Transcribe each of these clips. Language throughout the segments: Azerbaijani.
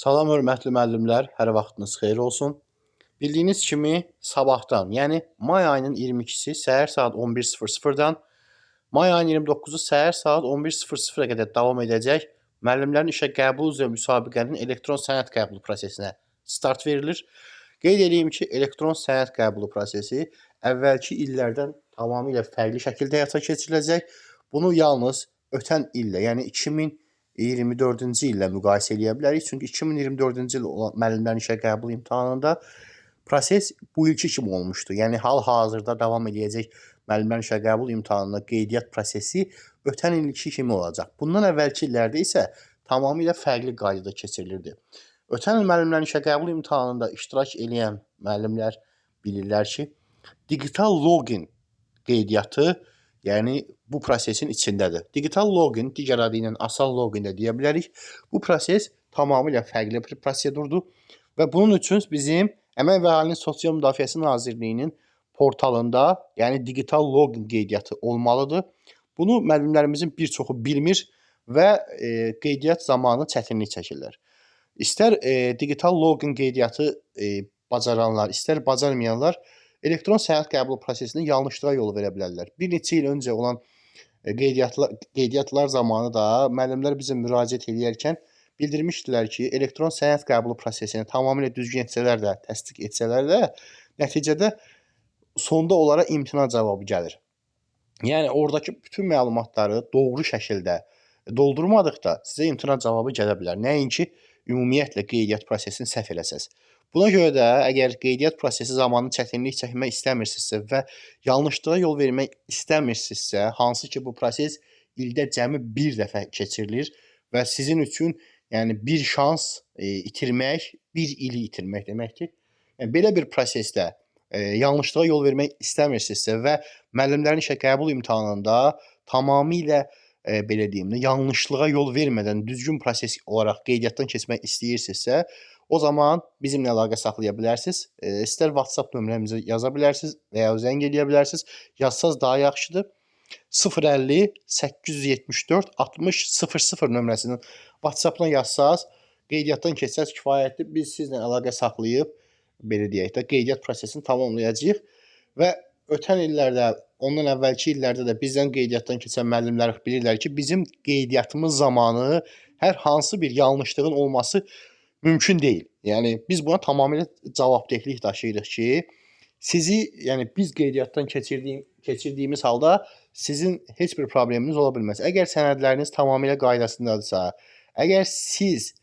Salam hörmətli müəllimlər, hər vaxtınız xeyir olsun. Bildiyiniz kimi sabahdan, yəni may ayının 22-si səhər saat 11:00-dan may ayının 29-u səhər saat 11:00-a qədər davam edəcək müəllimlərin işə qəbulu üzrə müsabiqənin elektron sənəd qəbulu prosesinə start verilir. Qeyd edeyim ki, elektron sənəd qəbulu prosesi əvvəlki illərdən tamamilə fərqli şəkildə həyata keçiriləcək. Bunu yalnız ötən illə, yəni 2024-cü illə müqayisə edə bilərik. Çünki 2024-cü il olan müəllimlərin işə qəbul imtahanında proses bu ilki kimi olmuşdu. Yəni hal-hazırda davam edəcək müəllimlərin işə qəbul imtahanında qeydiyyat prosesi ötən ilki kimi olacaq. Bundan əvvəlki illərdə isə tamamilə fərqli qaydada keçirilirdi. Ötən il müəllimlərin işə qəbul imtahanında iştirak edən müəllimlər bilirlər ki, digital login qeydiyyatı, yəni bu prosesin içindədir. Digital login, digər adı ilə asal login də deyə bilərik. Bu proses tamamilə fərqli bir prosedurdur və bunun üçün bizim Əmək və Əhalinin Sosial Müdafiəsi Nazirliyinin portalında, yəni digital login qeydiyyatı olmalıdır. Bunu müəllimlərimizin bir çoxu bilmir və qeydiyyat zamanı çətinlik çəkirlər. İstər digital login qeydiyyatı bacaranlar, istər bacarmayanlar elektron sənəd qəbulu prosesinin yanlışlığa yol verə bilərlər. Bir neçə il öncə olan qeydiyyatlar zamanı da müəllimlər bizə müraciət edərkən bildirmişdilər ki, elektron sənəd qəbulu prosesini tamamilə düzgün etsələr də, təsdiq etsələr də, nəticədə sonda onlara imtina cavabı gəlir. Yəni, oradakı bütün məlumatları doğru şəkildə doldurmadıqda sizə imtina cavabı gələ bilər. Nəinki, ümumiyyətlə qeydiyyat prosesini səhv eləsəz. Buna görə də, əgər qeydiyyat prosesi zamanı çətinlik çəkmək istəmirsinizsə və yanlışlığa yol vermək istəmirsinizsə, hansı ki, bu proses ildə cəmi bir dəfə keçirilir və sizin üçün yəni bir şans itirmək, bir ili itirmək deməkdir. Yəni, belə bir prosesdə yanlışlığa yol vermək istəmirsinizsə və müəllimlərin işə qəbul imtahanında tamamilə belə deyim də, yanlışlığa yol vermədən düzgün proses olaraq qeydiyyatdan keçmək istəyirsinizsə, o zaman bizimlə əlaqə saxlaya bilərsiniz. İstər WhatsApp nömrəmizi yaza bilərsiniz və ya zəng edə bilərsiniz. Yazsaz daha yaxşıdır. 050 874 60 00 nömrəsinin WhatsApp-dan yazsaz, qeydiyyatdan keçsəz kifayətdir. Biz sizlə əlaqə saxlayıb, belə deyək də, qeydiyyat prosesini tamamlayacağıq və ötən illərdə, ondan əvvəlki illərdə də bizdən qeydiyyatdan keçən müəllimlər bilirlər ki, bizim qeydiyyatımız zamanı hər hansı bir yanlışlığın olması mümkün deyil. Yəni, biz buna tamamilə cavabdehlik daşıyırıq ki, sizi, yəni biz qeydiyyatdan keçirdiyimiz halda sizin heç bir probleminiz ola bilməz. Əgər sənədləriniz tamamilə qaydasındadırsa, əgər siz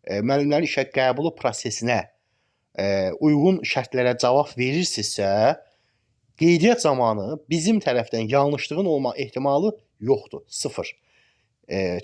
müəllimlərin işə qəbulu prosesinə uyğun şərtlərə cavab verirsinizsə, qeydiyyat zamanı bizim tərəfdən yanlışlığın olma ehtimalı yoxdur, sıfır.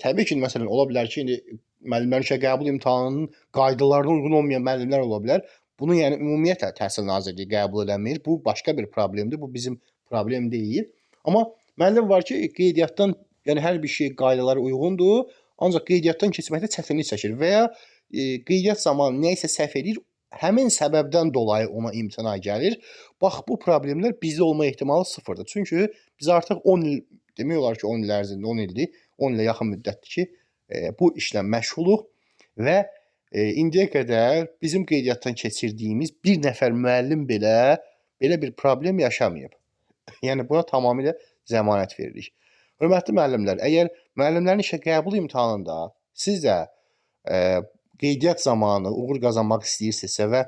Təbii ki, məsələn, ola bilər ki, indi müəllimlərin işə qəbul imtahanının qaydalarına uyğun olmayan müəllimlər ola bilər. Bunu yəni ümumiyyətlə Təhsil Nazirliyi qəbul eləmir. Bu başqa bir problemdir. Bu bizim problem deyil. Amma müəllim var ki, qeydiyyatdan, yəni hər bir şey qaydalara uyğundur, ancaq qeydiyyatdan keçməkdə çətinlik çəkir və ya qeydiyyat zamanı nə isə səhv edir, həmin səbəbdən dolayı ona imtina gəlir. Bax, bu problemlər bizdə olma ehtimalı sıfırdır. Çünki biz artıq 10 il, demək olar ki, 10 il ərzində 10 ildir, 10 ilə yaxın müddətdir ki, bu işlə məşğuluq və indiyə qədər bizim qeydiyyatdan keçirdiyimiz bir nəfər müəllim belə bir problem yaşamayıb. Yəni, buna tamamilə zəmanət veririk. Hörmətli müəllimlər, əgər müəllimlərin işə qəbul imtahanında siz də qeydiyyat zamanı uğur qazanmaq istəyirsinizsə və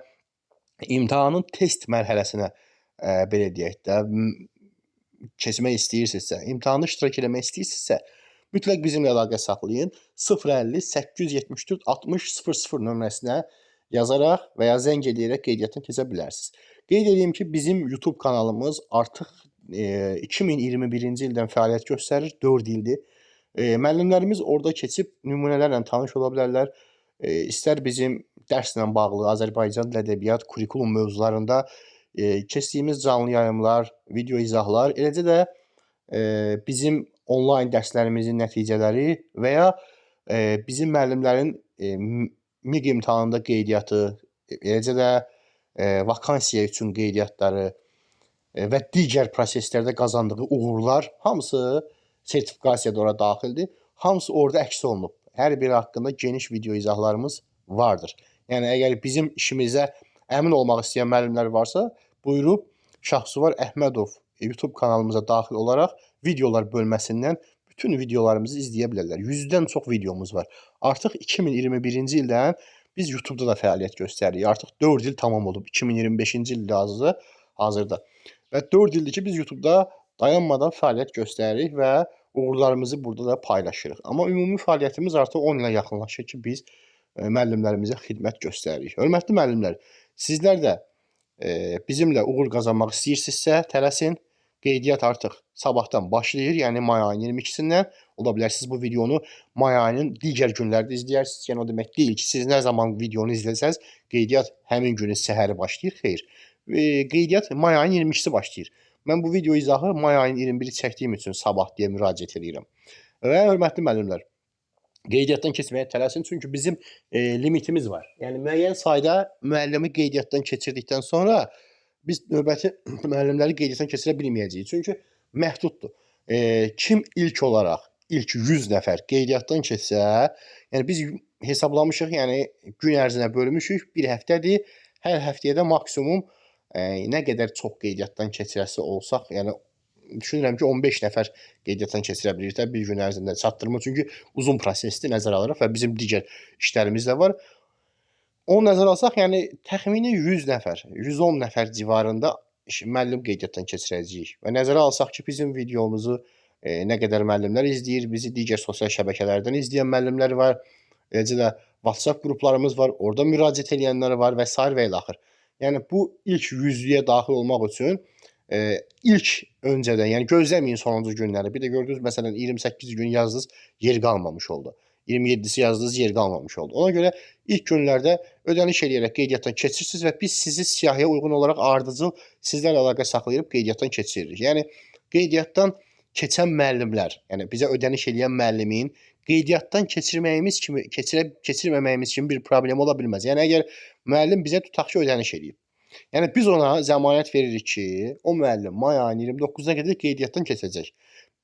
imtahanın test mərhələsinə, belə deyək də, keçmək istəyirsinizsə, imtahanda iştirak eləmək istəyirsinizsə, mütləq bizimlə əlaqə saxlayın. 050 874 60 00 nömrəsinə yazaraq və ya zəng edərək qeydiyyatdan keçə bilərsiniz. Qeyd edeyim ki, bizim YouTube kanalımız artıq 2021-ci ildən fəaliyyət göstərir, 4 ildir. Müəllimlərimiz orada keçib nümunələrlə tanış ola bilərlər. İstər bizim dərslə bağlı Azərbaycan dil ədəbiyyat kurikulum mövzularında keçdiyimiz canlı yayımlar, video izahlar, eləcə də bizim onlayn dərslərimizin nəticələri və ya bizim müəllimlərin MİQ imtahanında qeydiyyatı, eləcə də vakansiya üçün qeydiyyatları və digər proseslərdə qazandığı uğurlar hamısı sertifikasiyada ora daxildir. Hamısı orada əks olunub. Hər biri haqqında geniş video izahlarımız vardır. Yəni əgər bizim işimizə əmin olmaq istəyən müəllimlər varsa, buyurub Şahsuvar Əhmədov YouTube kanalımıza daxil olaraq videolar bölməsindən bütün videolarımızı izləyə bilərlər. 100-dən çox videomuz var. Artıq 2021-ci ildən biz YouTube-da da fəaliyyət göstəririk. Artıq 4 il tamam olub. 2025-ci ildə hazırda. Və 4 ildir ki, biz YouTube-da dayanmadan fəaliyyət göstəririk və uğurlarımızı burada da paylaşırıq. Amma ümumi fəaliyyətimiz artıq 10 ilə yaxınlaşır ki, biz müəllimlərimizə xidmət göstəririk. Hörmətli müəllimlər, sizlər də bizimlə uğur qazanmaq istəyirsinizsə, tələsin. Qeydiyyat artıq sabahdan başlayır, yəni may ayının 22-sindən. Ola bilər siz bu videonu may ayının digər günlərdə izləyərsiniz. Yəni o demək deyil ki, siz nə zaman videonu izləsəz, qeydiyyat həmin günün səhəri başlayır. Xeyr. Qeydiyyat may ayının 22-si başlayır. Mən bu video izahı may ayının 21-i çəkdiyim üçün sabah deyə müraciət edirəm. Və hörmətli müəllimlər, qeydiyyatdan keçməyə tələsin, çünki bizim limitimiz var. Yəni müəyyən sayda müəllimi qeydiyyatdan keçirdikdən sonra biz növbəti müəllimləri qeydiyyatdan keçirə bilməyəcəyik. Çünki məhduddur. Kim ilk olaraq ilk 100 nəfər qeydiyyatdan keçsə, yəni biz hesablamışıq, yəni gün ərzinə bölmüşük, bir həftədir. Hər həftəyə də maksimum nə qədər çox qeydiyyatdan keçirəsi olsaq, yəni düşünürəm ki, 15 nəfər qeydiyyatdan keçirə bilirik də bir gün ərzində çatdırma. Çünki uzun prosesdir, nəzərə alırıq və bizim digər işlərimiz də var. Onu nəzərə alsaq, yəni təxmini 100 nəfər, 110 nəfər civarında müəllim qeydiyyatdan keçirəcəyik. Və nəzərə alsaq ki, bizim videomuzu nə qədər müəllimlər izləyir, bizi digər sosial şəbəkələrdən izləyən müəllimlər var. Eləcə də WhatsApp qruplarımız var, orada müraciət edənlər var və sair və ilaxır. Yəni bu ilk 100-lüyə daxil olmaq üçün ilk öncədən, yəni gözləməyin sonuncu günləri. Bir də gördünüz, məsələn 28 gün yazdınız, yer qalmamış oldu. 27-si yazdınız, yer qalmamış oldu. Ona görə ilk günlərdə ödəniş eləyərək qeydiyyatdan keçirsiniz və biz sizi siyahıya uyğun olaraq ardıcıl sizlərlə əlaqə saxlayıb qeydiyyatdan keçiririk. Yəni qeydiyyatdan keçən müəllimlər, yəni bizə ödəniş eləyən müəllimin qeydiyyatdan keçirməyimiz kimi bir problem ola bilməz. Yəni əgər müəllim bizə tutaq ki, ödəniş eləyib. Yəni biz ona zəmanət veririk ki, o müəllim may ayının 29-una qədər qeydiyyatdan keçəcək.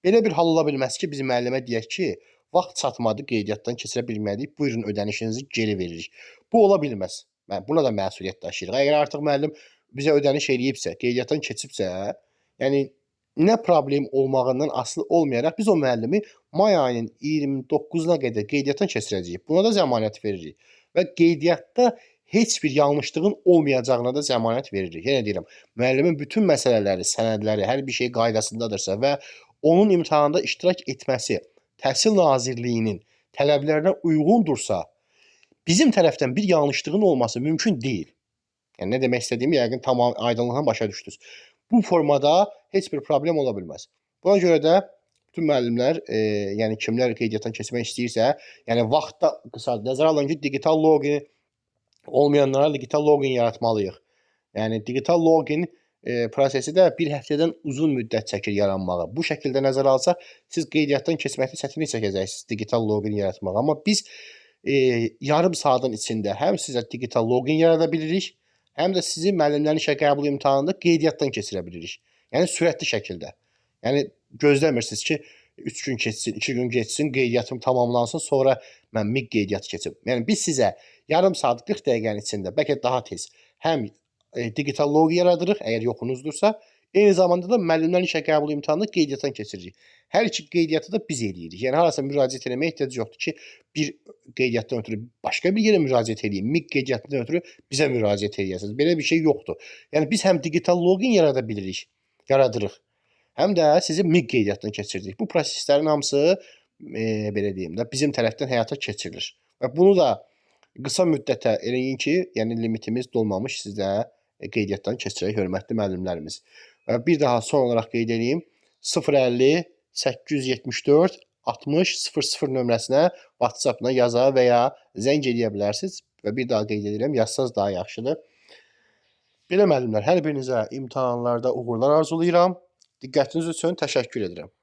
Belə bir hal ola bilməz ki, biz müəllimə deyək ki, vaxt çatmadı, qeydiyyatdan keçirə bilmədik, buyurun ödənişinizi geri veririk. Bu ola bilməz. Buna da məsuliyyət daşıyırıq. Əgər artıq müəllim bizə ödəniş eləyibsə, qeydiyyatdan keçibsə, yəni nə problem olmağından asılı olmayaraq biz o müəllimi may ayının 29-una qədər qeydiyyatdan keçirəcəyik. Buna da zəmanət veririk. Və qeydiyyatda heç bir yanlışlığın olmayacağına da zəmanət veririk. Yenə deyirəm, müəllimin bütün məsələləri, sənədləri, hər bir şey qaydasındadırsa və onun imtahanda iştirak etməsi Təhsil Nazirliyinin tələblərinə uyğundursa, bizim tərəfdən bir yanlışlığın olması mümkün deyil. Yəni nə demək istədiyimi yəqin tamam aydınlıqla başa düşdünüz. Bu formada heç bir problem ola bilməz. Buna görə də bütün müəllimlər, yəni kimlər qeydiyyatdan keçmək istəyirsə, yəni vaxtda qısa nəzərə alın ki, digital login olmayanlara digital login yaratmalıyıq. Yəni digital login prosesi də bir həftədən uzun müddət çəkir yaranmağa. Bu şəkildə nəzərə alsaq, siz qeydiyyatdan keçməkdə çətinlik çəkəcəksiniz digital login yaratmağa. Amma biz yarım saatın içində həm sizə digital login yarada bilirik, həm də sizi müəllimlərin işə qəbul imtahanında qeydiyyatdan keçirə bilirik. Yəni sürətli şəkildə. Yəni gözləmirsiniz ki, 3 gün keçsin, 2 gün keçsin, qeydiyyatım tamamlansın, sonra mən MİQ qeydiyyatı keçib. Yəni biz sizə yarım saat 40 dəqiqənin içində, bəlkə daha tez, həm digital logo yaradırıq, əgər yoxunuzdursa, eyni zamanda da müəllimlərin işə qəbul imtahanında qeydiyyatdan keçiririk. Hər iki qeydiyyatı da biz eləyirik. Yəni harasa müraciət etməyə ehtiyac yoxdur ki, bir qeydiyyatdan ötürü başqa bir yerə müraciət edeyim, MİQ qeydiyyatından ötürü bizə müraciət edəsiniz. Belə bir şey yoxdur. Yəni biz həm digital login yarada bilirik, yaradırıq, həm də sizi MİQ qeydiyyatdan keçirdik. Bu proseslərin hamısı belə deyim də bizim tərəfdən həyata keçirilir. Və bunu da qısa müddətə eləyin ki, yəni limitimiz dolmamış sizə qeydiyyatdan keçirək hörmətli müəllimlərimiz. Və bir daha son olaraq qeyd edeyim. 050 874 60 00 nömrəsinə WhatsApp-na yaza və ya zəng edə bilərsiniz. Və bir daha qeyd edirəm, yazsanız daha yaxşıdır. Belə müəllimlər, hər birinizə imtahanlarda uğurlar arzulayıram. Diqqətiniz üçün təşəkkür edirəm.